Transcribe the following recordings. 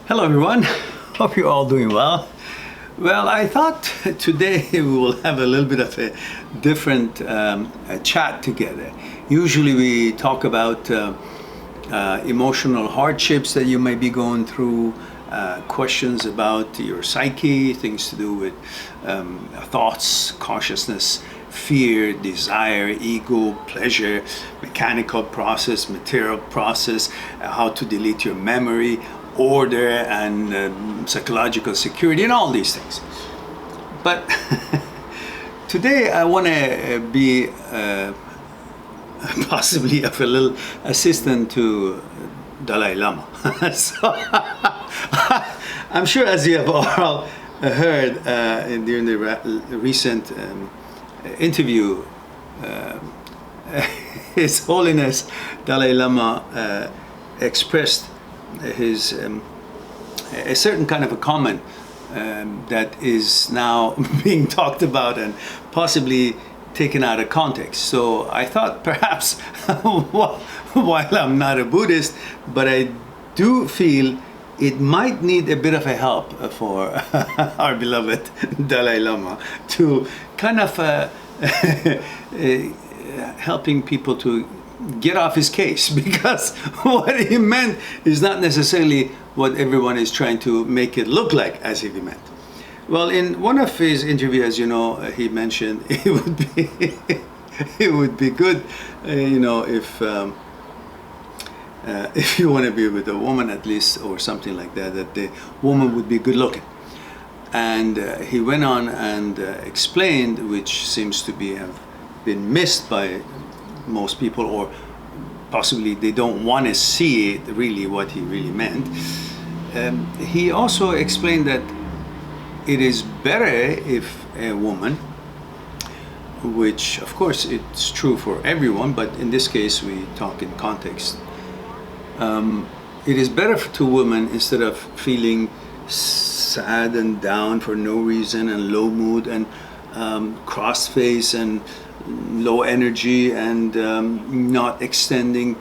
Hello everyone, hope you're all doing well. Well, I thought today we will have a little bit of a different chat together. Usually we talk about emotional hardships that you may be going through, questions about your psyche, things to do with thoughts, consciousness, fear, desire, ego, pleasure, mechanical process, material process, how to delete your memory, order and psychological security and all these things. But today I want to be possibly of a little assistant to Dalai Lama. So I'm sure, as you have all heard during the recent interview, His Holiness Dalai Lama expressed his a certain kind of a comment that is now being talked about and possibly taken out of context. So I thought perhaps while I'm not a Buddhist, but I do feel it might need a bit of a help for our beloved Dalai Lama to kind of helping people to get off his case, because what he meant is not necessarily what everyone is trying to make it look like as if he meant. Well, in one of his interviews, as you know, he mentioned it would be good, if you want to be with a woman at least or something like that, that the woman would be good looking. And he went on and explained, which seems to have been missed by most people, or possibly they don't want to see it really what he really meant. He also explained that it is better if a woman, which of course it's true for everyone, but in this case we talk in context, it is better to women, instead of feeling sad and down for no reason and low mood and cross face and low energy and not extending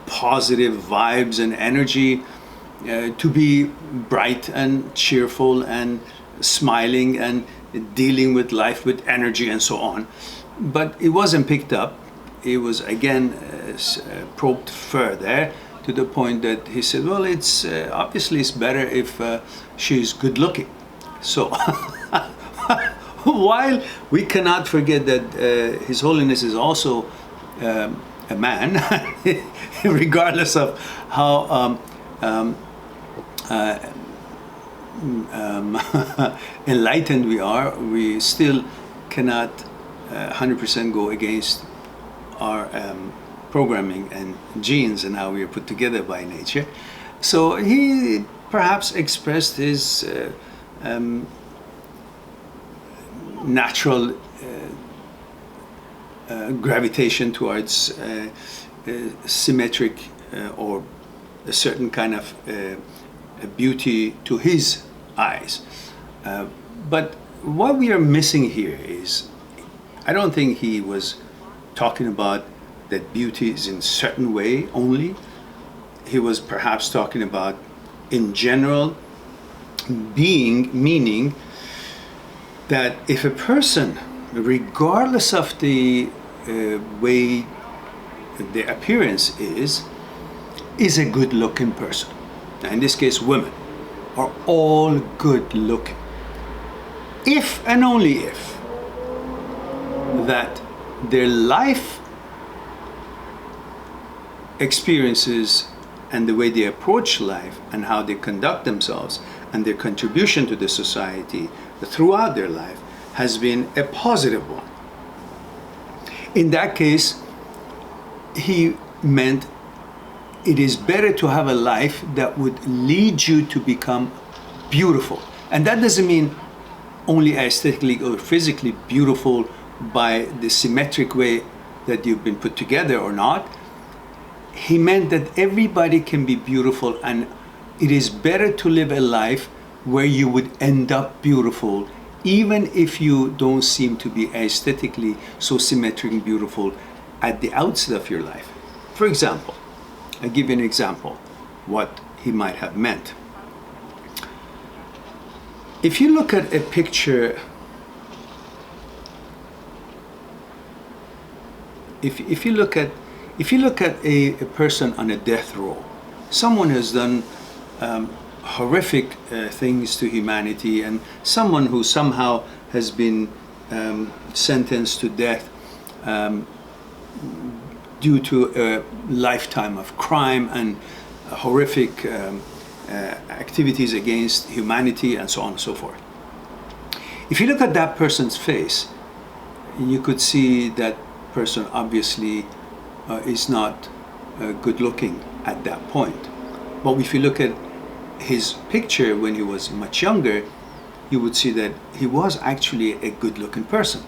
positive vibes and energy, to be bright and cheerful and smiling and dealing with life with energy and so on. But it wasn't picked up. It was again probed further to the point that he said, well, it's obviously it's better if she's good looking. So while we cannot forget that His Holiness is also a man, regardless of how enlightened we are, we still cannot 100% go against our programming and genes and how we are put together by nature. So he perhaps expressed his natural gravitation towards symmetric or a certain kind of beauty to his eyes. But what we are missing here is, I don't think he was talking about that beauty is in certain way only. He was perhaps talking about in general being, meaning that if a person, regardless of the way their appearance is a good looking person, now in this case women are all good looking, if and only if that their life experiences and the way they approach life and how they conduct themselves and their contribution to the society throughout their life has been a positive one. In that case, he meant it is better to have a life that would lead you to become beautiful. And that doesn't mean only aesthetically or physically beautiful by the symmetric way that you've been put together or not. He meant that everybody can be beautiful, and it is better to live a life where you would end up beautiful, even if you don't seem to be aesthetically so symmetric and beautiful at the outset of your life. For example, I'll give you an example what he might have meant. If you look at a picture, if you look at a person on a death row, someone has done horrific things to humanity, and someone who somehow has been sentenced to death due to a lifetime of crime and horrific activities against humanity, and so on and so forth. If you look at that person's face, you could see that person obviously is not good looking at that point. But if you look at his picture when he was much younger, you would see that he was actually a good looking person.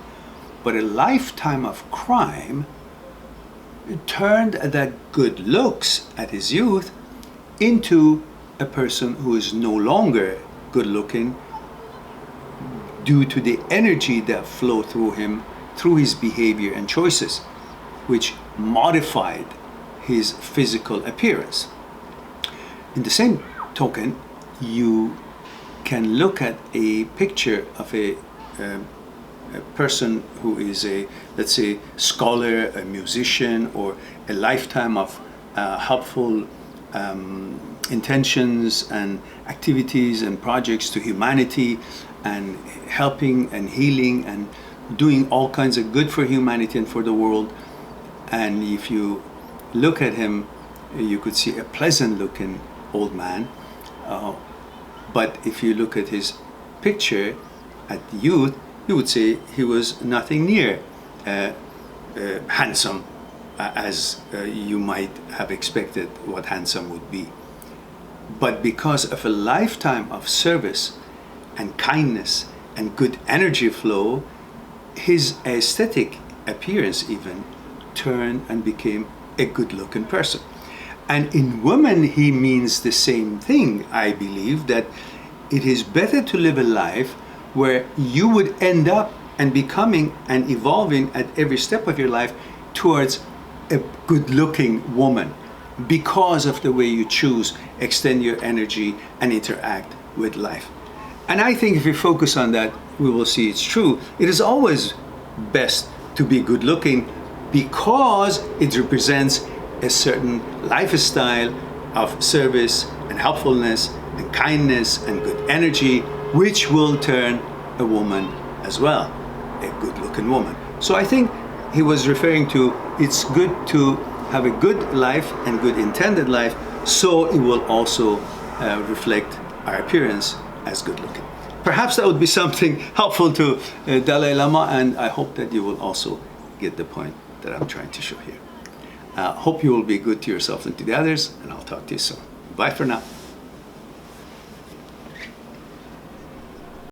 But a lifetime of crime turned that good looks at his youth into a person who is no longer good looking due to the energy that flowed through him through his behavior and choices, which modified his physical appearance. In the same token, you can look at a picture of a person who is a, let's say, scholar, a musician, or a lifetime of helpful intentions and activities and projects to humanity, and helping and healing and doing all kinds of good for humanity and for the world. And if you look at him, you could see a pleasant looking old man. But if you look at his picture at the youth, you would say he was nothing near handsome as you might have expected what handsome would be. But because of a lifetime of service and kindness and good energy flow, his aesthetic appearance even turned and became a good-looking person. And in women, he means the same thing. I believe that it is better to live a life where you would end up and becoming and evolving at every step of your life towards a good-looking woman, because of the way you choose, extend your energy, and interact with life. And I think if we focus on that, we will see it's true. It is always best to be good-looking because it represents a certain lifestyle of service and helpfulness and kindness and good energy, which will turn a woman as well, a good-looking woman. So I think he was referring to, it's good to have a good life and good intended life, so it will also reflect our appearance as good looking. Perhaps that would be something helpful to Dalai Lama, and I hope that you will also get the point that I'm trying to show here. Hope you will be good to yourself and to the others, and I'll talk to you soon. Bye for now.